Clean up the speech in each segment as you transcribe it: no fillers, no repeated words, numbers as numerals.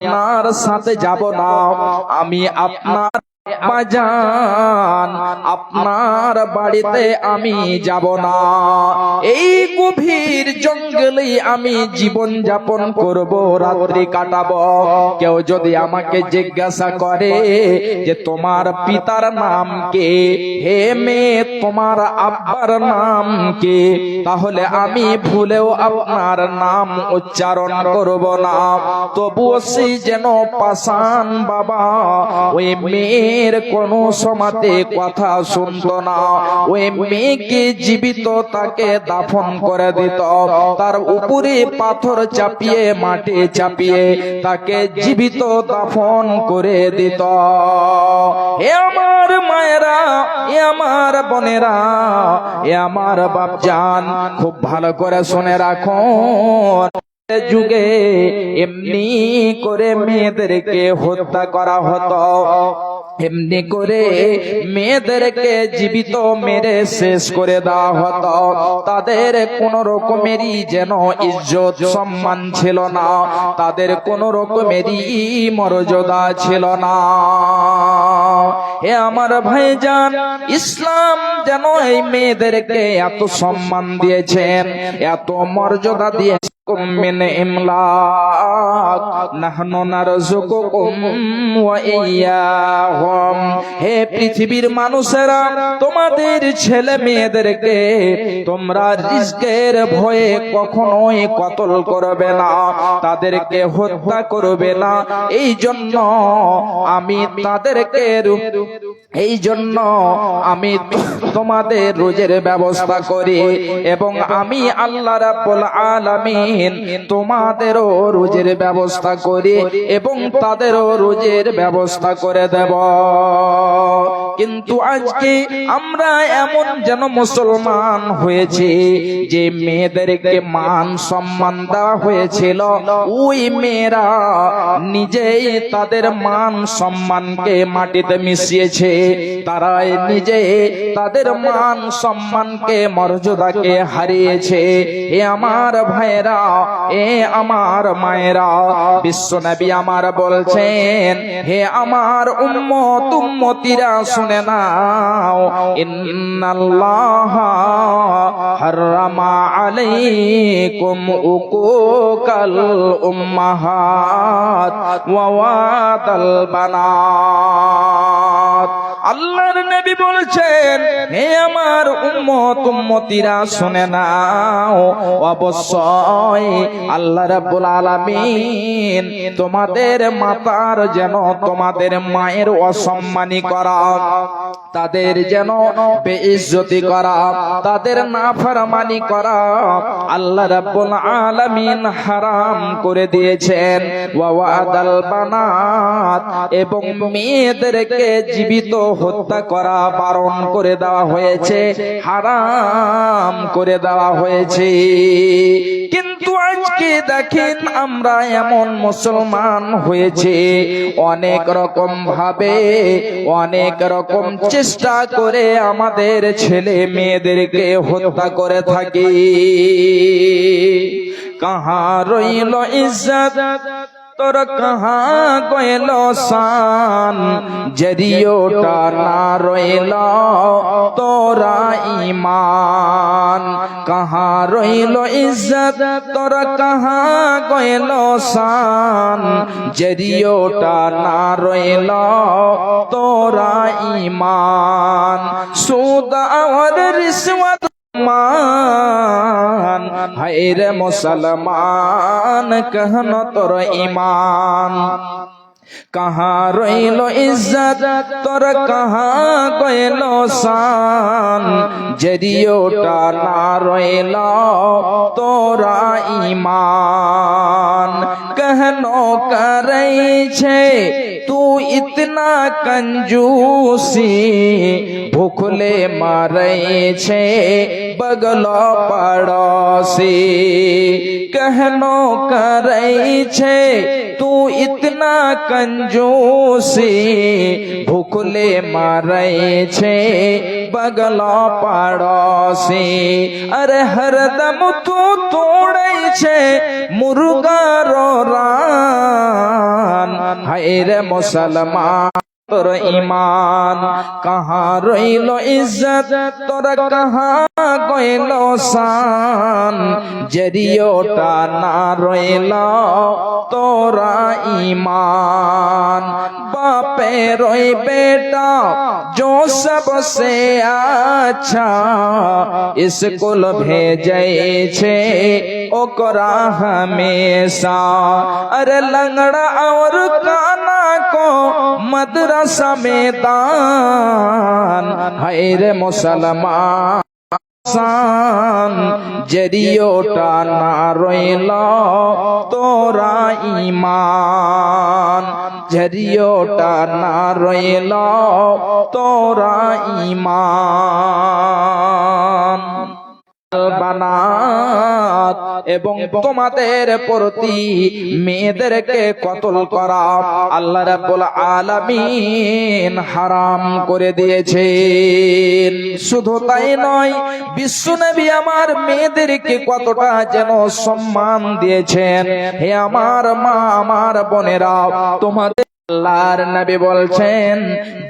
আপনার সাথে যাব না, আমি আপনার বাজান আপনার বাড়িতে আমি যাব না। এই গভীর জঙ্গলে আমি জীবন যাপন করব, রাত্রি কাটাবো। কেউ যদি আমাকে জিজ্ঞাসা করে যে তোমার পিতার নাম কি, হে মেয়ে তোমার আব্বার নাম কি, তাহলে আমি ভুলেও আপনার নাম উচ্চারণ করব না। তবুও সেই যেন পাষাণ বাবা ওই মেয়ের কোন সমাতে কথা শুনতো না। ওই মেয়েকে জীবিত তাকে দাফন করে দিত, তার উপরে পাথর চাপিয়ে মাটি চাপিয়ে তাকে জীবিত দাফন করে দিত। এ আমার মায়েরা, এ আমার বোনেরা, এ আমার বাপজান, খুব ভালো করে শুনে রাখুন। যুগে এমনি করে মেয়েদেরকে হত্যা করা হতো, এমনি করে মেয়েদেরকে জীবিত মেরে শেষ করে দেওয়া হতো। তাদের কোন রকমেরই যেন ইজ্জত সম্মান ছিল না, তাদের কোন রকমেরই মর্যাদা ছিল না। হে আমার ভাইজান, ইসলাম যেন এই মেয়েদেরকে এত সম্মান দিয়েছেন, এত মর্যাদা দিয়েছেন। মিন ইমলাক নাহনু নারযুকুকুম ওয়া ইয়্যাহুম। হে পৃথিবীর মানুষেরা, তোমাদের ছেলে মেয়েদেরকে তোমরা রিজকের ভয়ে কখনোই কতল করবে না, তাদেরকে হত্যা করবে না। এই জন্য আমি তাদেরকে এই জন্য আমি তোমাদের রোজের ব্যবস্থা করি, এবং আমি আল্লাহ রাব্বুল আলামিন তোমাদেরও রোজের ব্যবস্থা করি এবং তাদেরও রোজের ব্যবস্থা করে দেব। কিন্তু আজকে আমরা এমন যেন মুসলমান হয়েছি যে মেয়েদেরকে মান সম্মান দেওয়া হয়েছিল, ওই মেয়েরা নিজেই তাদের মান সম্মানকে মাটিতে মিশিয়েছে। তারা নিজে তাদের মান সম্মানকে মর্যাদাকে হারিয়েছে। এ আমার ভাইরা, এ আমার মায়েরা, বিশ্ব নবী আমার বলছেন, হে আমার উম্মত উম্মতিরা শুনে নাও, ইন্নাল্লাহা হারামা আলাইকুম উকুকাল উম্মাহাত ওয়া ওয়াদাল বানাত। আল্লাহর নবী বলেছেন, হে আমার উম্মত উম্মতিরা শুনে নাও, অবশ্যই আল্লাহ রাব্বুল আলামিন তোমাদের মাতার যেন তোমাদের মায়ের অসম্মানী করা, তাদের যেন বেইজ্জতি করা, তাদের নাফরমানি করা আল্লাহ রাব্বুল আলামিন হারাম করে দিয়েছেন। ওয়া ওয়াদাল বানাত, এবং মেয়েদেরকে জীবিত হত্যা করা বারণ করে দেওয়া হয়েছে, হারাম করে দেওয়া হয়েছে। কিন্তু আজকে দেখেন আমরা এমন মুসলমান হয়েছে, অনেক রকম ভাবে অনেক রকম চেষ্টা করে আমাদের ছেলে মেয়েদেরকে হত্যা করে থাকি। কাহা রইল ইজ্জত তোর, কাহা গেল শান, জরিওটা না রইল তোরা ঈমান। কাহা রইল ইজ্জত তোর, কাহা গেল শান, জরিওটা না রইল তোরা ঈমান। সুদ আর রিশওয়াত মান, হায়রে মুসলমান कहन তোর ঈমান। কাহা রইল ইজ্জত তোর, কাহা গেল শান, জরিওটা না রইল তোরা ঈমান। কেন করैছে তুই ইতনা कंजूसी, ভুখলে মারैছে বগল পড়োসি। কেন করैছে তুই ইতনা कंजूसी, ভুখলে মারैছে बगल पड़ोसी। अरे हरदम तू तोड़ै রয়েছে মুরগার রান। হায় রে মুসলমান তোর ঈমান কাহা রইল ইজ্জত তোর কাহা গইল শান, জরিয়টা না রইল তোরা ঈমান। বাপে রই বেটা जो सबसे अच्छा स्कूल भेजे छे ओकरा हमेशा। अरे लंगड़ा और काना को मदरसा में दान। हाय रे मुसलमान जरियोटा ना रइल तोरा ईमान, जरियोटा ना रइल तोरा ईमान। বানাত এবং তোমাদের প্রতি মেয়েদেরকে কতল করা আল্লাহ রাব্বুল আলামিন হারাম করে দিয়েছেন। শুধু তাই নয়, বিশ্বনবী আমার মেয়েদেরকে কতটা যেন সম্মান দিয়েছেন। হে আমার মা, আমার বোনেরা, তোমাদের আল্লাহর নবী বলছেন,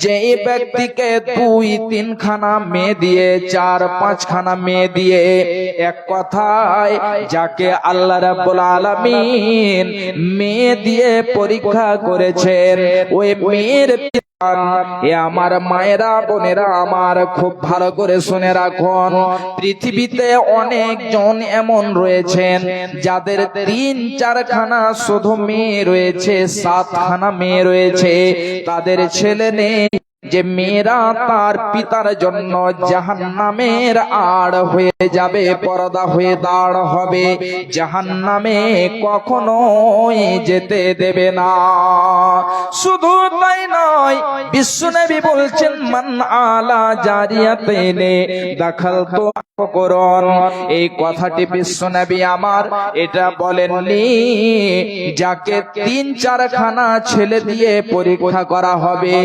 যে ব্যক্তিকে 2-3 খানা মেয়ে দিয়ে 4-5 খানা মেয়ে দিয়ে, এক কথায় যাকে আল্লাহ রাব্বুল আলামিন মেয়ে দিয়ে পরীক্ষা করেছেন, ওই মেয়ের এ আমার মায়েরা বোনেরা আমার খুব ভালো করে শুনে রাখুন, পৃথিবীতে অনেকজন এমন রয়েছেন যাদের 3-4 খানা শুধু মেয়ে রয়েছে, 7 খানা মেয়ে রয়েছে, তাদের ছেলে নেই। যে মেয়েরা তার পিতার জন্য জাহান্নামের আড় হয়ে যাবে, পর্দা হয়ে দাঁড় হবে, জাহান্নামে কখনোই যেতে দেবে না। শুধু তাই নয়, বিশ্বনবী বলছেন, মান আলা জারিয়াতাইনে দাখালতু করুন। এই কথাটি বিশ্বনবী আমার এটা বলেননি যাকে 3-4 খানা ছেলে দিয়ে পরীক্ষা করা হবে।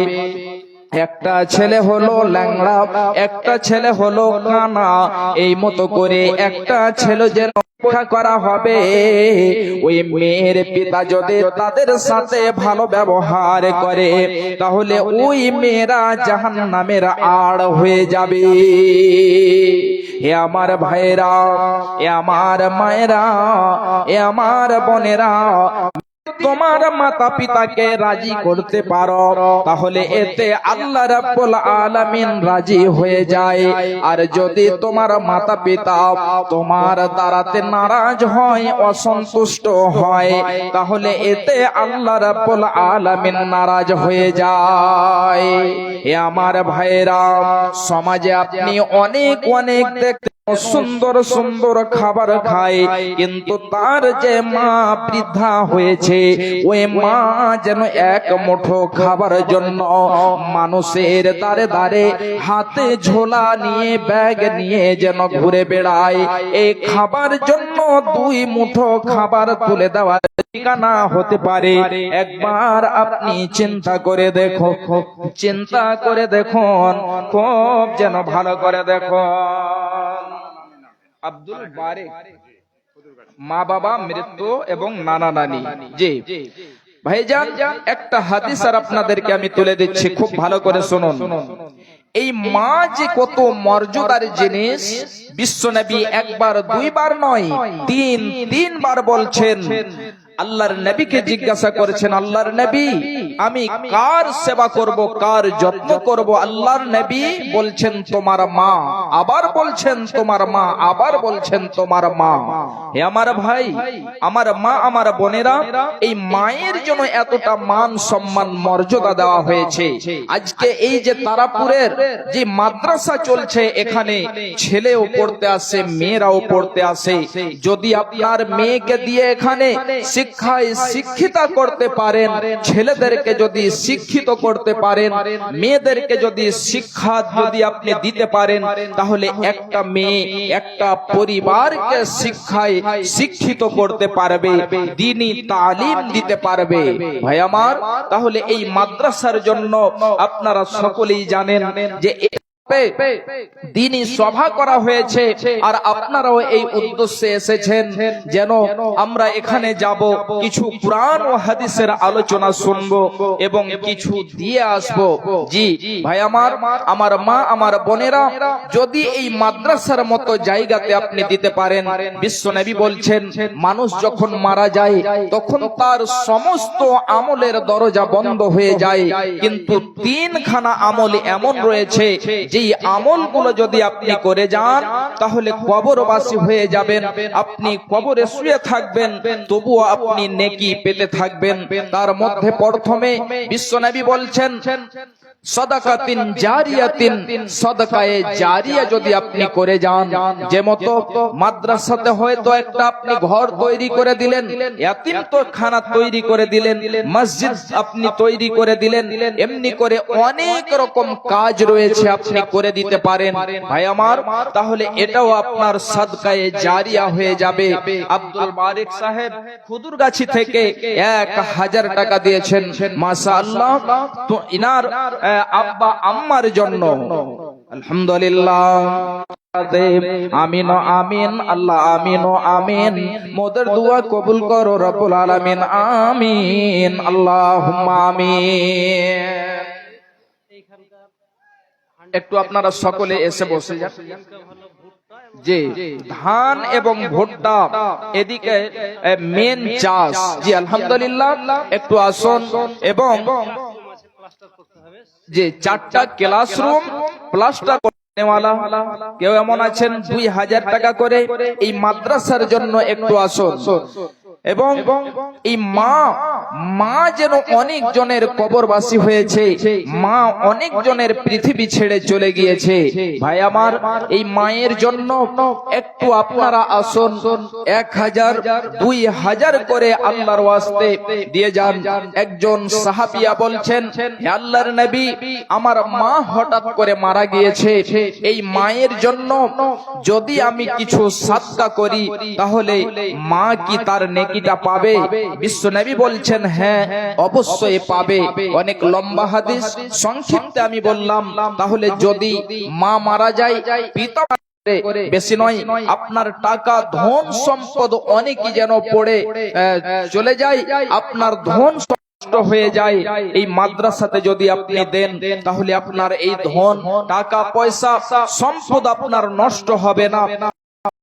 একটা ছেলে হলো ল্যাংড়া, একটা ছেলে হলো কানা, এই মতো করে একটা ছেলে যেন পরীক্ষা করা হবে। ওই মেয়ের পিতা যদি তাদের সাথে ভালো ব্যবহার করে, তাহলে ওই মেয়েরা জাহান্নামের আড় হয়ে যাবে। এ আমার ভাইরা, এ আমার মায়েরা, এ আমার বোনেরা, তোমার মাতা পিতাকে রাজি করতে পারো, তাহলে এতে আল্লাহ রাব্বুল আলামিন রাজি হয়ে যায়। আর যদি তোমার মাতা পিতা তোমার দ্বারাতে নারাজ হয়, অসন্তুষ্ট হয়, তাহলে এতে আল্লাহ রাব্বুল আলামিন নারাজ হয়ে যায়। এ আমার ভাইরা, সমাজে আপনি অনেক অনেক দেখতে সুন্দর সুন্দর খাবার খায়, কিন্তু তার যে মা বৃদ্ধা হয়েছে, ওই মা যেন এক মুঠো খাবার জন্য মানুষের দাঁড়ে দাঁড়ে হাতে ঝোলা নিয়ে ব্যাগ নিয়ে যেন ঘুরে বেড়ায়। এই খাবার জন্য 2 মুঠো খাবার তুলে দেওয়ার ঠিকানা হতে পারে। একবার আপনি চিন্তা করে দেখুন, চিন্তা করে দেখুন, খুব যেন ভালো করে দেখুন। আব্দুল বারেক, মা বাবা মৃত্যু এবং নানা নানি। জি ভাইজান, একটা হাদিস আর আপনাদেরকে আমি তুলে দিচ্ছি, খুব ভালো করে শুনুন। এই মা যে কত মর্যাদার জিনিস, বিশ্বনবী একবার 2 বার নয়, 3 বার বলছেন। আল্লাহর নবীকে জিজ্ঞাসা করেছেন, আল্লাহর নবী আমি কার সেবা করব, কার যত্ন করব? আল্লাহর নবী বলছেন তোমার মা, আবার বলছেন তোমার মা, আবার বলছেন তোমার মা। হে আমার ভাই, আমার মা, আমার বোনেরা, এই মায়ের জন্য এতটা মান সম্মান মর্যাদা দেওয়া হয়েছে। আজকে এই যে তারাপুরের যে মাদ্রাসা চলছে, এখানে ছেলেও পড়তে আসে, মেয়েরাও পড়তে আসে। যদি আপনার মেয়েকে দিয়ে এখানে শিক্ষায় শিক্ষিতা করতে পারেন, ছেলেদেরকে যদি শিক্ষিত করতে পারেন, মেয়েদেরকে যদি শিক্ষা যদি আপনি দিতে পারেন, তাহলে একটা মেয়ে একটা পরিবারকে শিক্ষায় শিক্ষিত করতে পারবে, দ্বীনি তালিম দিতে পারবে। ভাই আমার, তাহলে এই মাদ্রাসার জন্য আপনারা সকলেই জানেন যে মারফতে দিনই সভা করা হয়েছে, আর আপনারাও এই উদ্দেশ্যে এসেছেন যেন আমরা এখানে যাব, কিছু কুরআন ও হাদিসের আলোচনা শুনবো এবং কিছু দিয়ে আসবো। জি ভাই আমার মা, আমার বোনেরা, যদি এই মাদ্রাসার মতো জায়গাতে আপনি দিতে পারেন, বিশ্বনবী বলছেন মানুষ যখন মারা যায় তখন তার সমস্ত আমলের দরজা বন্ধ হয়ে যায়, কিন্তু তিনখানা আমল এমন রয়েছে যেই আমলগুলো যদি আপনি করে যান তাহলে কবরবাসী হয়ে যাবেন। আপনি কবরে শুয়ে থাকবেন তবুও আপনি নেকি পেতে থাকবেন। তার মধ্যে প্রথমে বিশ্বনবী বলছেন সাদাকাতিন জারিয়াতিন, সাদাকায়ে জারিয়া যদি আপনি করে যান, যে মতো মাদ্রাসাতে হয়তো একটা আপনি ঘর তৈরি করে দিলেন, ইয়াতীমখানা তৈরি করে দিলেন, মসজিদ আপনি তৈরি করে দিলেন, এমনি করে অনেক রকম কাজ রয়েছে আপনি করে দিতে পারেন ভাই আমার, তাহলে এটাও আপনার সাদকায়ে জারিয়া হয়ে যাবে। আব্দুল মালিক সাহেব খুদুরগাছি থেকে 1000 টাকা দিয়েছেন, মাশাআল্লাহ। তো ইনার আব্বা আম্মার জন্য আলহামদুলিল্লাহ, আমিন ও আমিন, আল্লাহ আমিন ও আমিন, মোদের দোয়া কবুল করো রব্বুল আলামিন, আমিন আল্লাহুম্মা আমিন। একটু আপনারা সকলে এসে বসে যান। যে ধান এবং ভুট্টা এদিকে মেন চাষ, জি আলহামদুলিল্লাহ, একটু আসুন। এবং যে 4টা ক্লাসরুম প্লাস্টার করনেওয়ালা কেউ এমন আছেন 2000 টাকা করে এই মাদ্রাসার জন্য একটু আসুন। এবং এই মা যেন অনেক জনের কবরবাসী হয়েছে, মা অনেক জনের পৃথিবী ছেড়ে চলে গিয়েছে ভাই আমার, এই মায়ের জন্য একটু আপনারা আসুন, 1000 2000 করে আল্লাহর ওয়াস্তে দিয়ে যান। একজন সাহাবিয়া বলছেন, হে আল্লাহর নবী, আমার মা হঠাৎ করে মারা গিয়েছে, এই মায়ের জন্য যদি আমি কিছু সাদকা করি তাহলে মা কি তার নেকিটা পাবে? বিশ্বনবী বলছেন হ্যাঁ অবশ্যই পাবে। অনেক লম্বা হাদিস, সংক্ষিপ্তে আমি বললাম। তাহলে যদি মা মারা যায়, পিতা বেশি নয়, আপনার টাকা ধন সম্পদ অনেকই যেন পড়ে চলে যায়, আপনার ধন হয়ে যায়, এই মাদ্রাসাতে যদি আপনি দেন তাহলে আপনার এই ধন টাকা পয়সা সম্পদ আপনার নষ্ট হবে না।